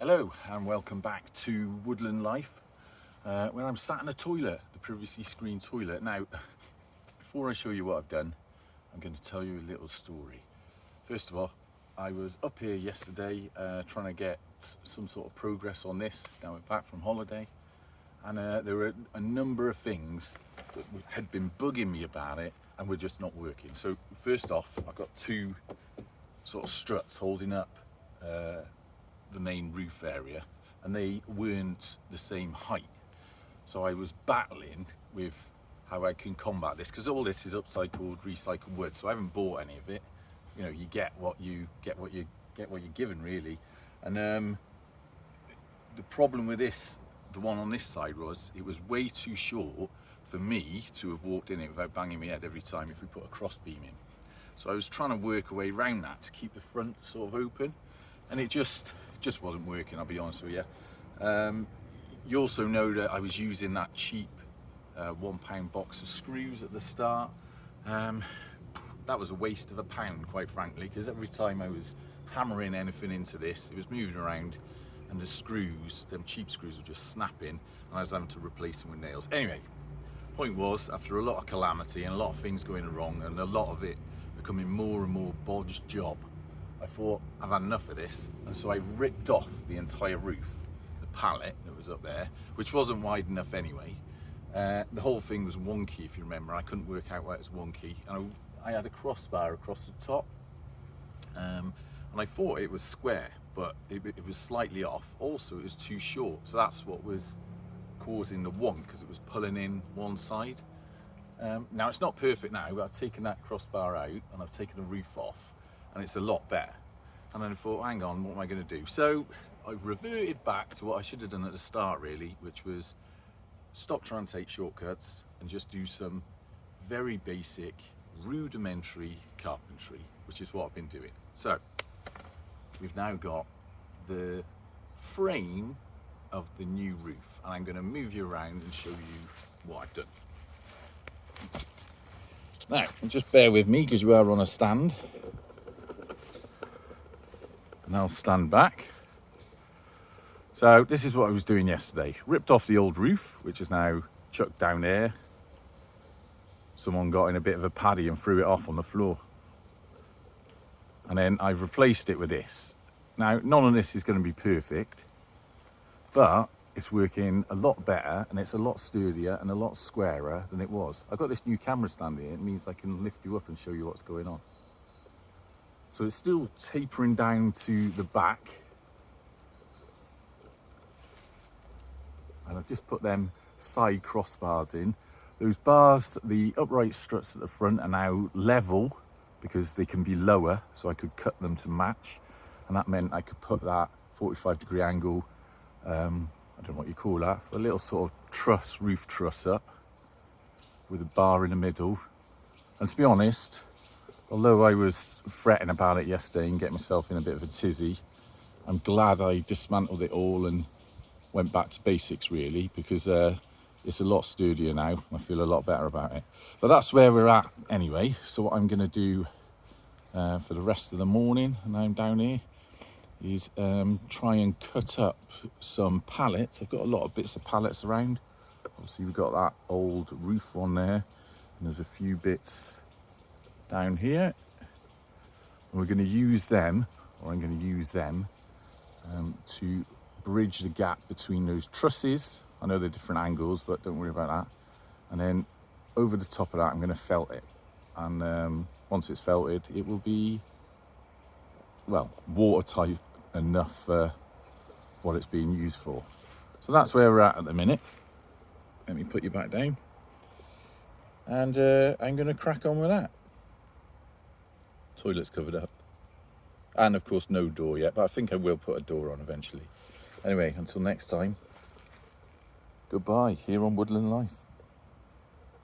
Hello and welcome back to Woodland Life, where I'm sat in a toilet, the previously screened toilet. Now, before I show you what I've done, I'm going to tell you a little story. First of all, I was up here yesterday trying to get some sort of progress on this. Now we're back from holiday, and there were a number of things that had been bugging me about it and were just not working. So first off, I've got two sort of struts holding up the main roof area, and they weren't the same height. So I was battling with how I can combat this, because all this is upcycled, recycled wood, so I haven't bought any of it. You know, you get what you're given, really. And the problem with this, the one on this side, was it was way too short for me to have walked in it without banging my head every time if we put a cross beam in. So I was trying to work a way around that to keep the front sort of open, and it just wasn't working, I'll be honest with you. You also know that I was using that cheap £1 box of screws at the start. That was a waste of £1, quite frankly, because every time I was hammering anything into this, it was moving around, and the screws, them cheap screws, were just snapping, and I was having to replace them with nails. Anyway, point was, after a lot of calamity and a lot of things going wrong, and a lot of it becoming more and more bodged job, I thought, I've had enough of this, and so I ripped off the entire roof, the pallet that was up there, which wasn't wide enough anyway. The whole thing was wonky, if you remember. I couldn't work out why it was wonky, and I had a crossbar across the top, and I thought it was square, but it was slightly off. Also, it was too short, so that's what was causing the wonk, because it was pulling in one side. Now, it's not perfect now, but I've taken that crossbar out, and I've taken the roof off, and it's a lot better. And then I thought, hang on, what am I going to do? So I've reverted back to what I should have done at the start, really, which was stop trying to take shortcuts and just do some very basic, rudimentary carpentry, which is what I've been doing. So we've now got the frame of the new roof, and I'm going to move you around and show you what I've done. Now, just bear with me, because you are on a stand. And I'll stand back. So this is what I was doing yesterday. Ripped off the old roof, which is now chucked down there. Someone got in a bit of a paddy and threw it off on the floor. And then I've replaced it with this. Now, none of this is going to be perfect, but it's working a lot better, and it's a lot sturdier and a lot squarer than it was. I've got this new camera stand here. It means I can lift you up and show you what's going on. So it's still tapering down to the back. And I've just put them side crossbars in. Those bars, the upright struts at the front, are now level because they can be lower, so I could cut them to match. And that meant I could put that 45-degree angle, I don't know what you call that, a little sort of truss, roof truss up with a bar in the middle. And to be honest, although I was fretting about it yesterday and getting myself in a bit of a tizzy, I'm glad I dismantled it all and went back to basics, really, because it's a lot sturdier now. I feel a lot better about it. But that's where we're at anyway. So what I'm going to do for the rest of the morning, and I'm down here, is try and cut up some pallets. I've got a lot of bits of pallets around. Obviously, we've got that old roof one there, and there's a few bits down here, and we're going to use them, or I'm going to use them to bridge the gap between those trusses. I know they're different angles, but don't worry about that. And then over the top of that, I'm going to felt it, and once it's felted, it will be, well, watertight enough for what it's being used for. So that's where we're at the minute. Let me put you back down, and I'm going to crack on with that. Toilet's covered up, and of course no door yet, but I think I will put a door on eventually. Anyway, until next time, goodbye here on Woodland Life.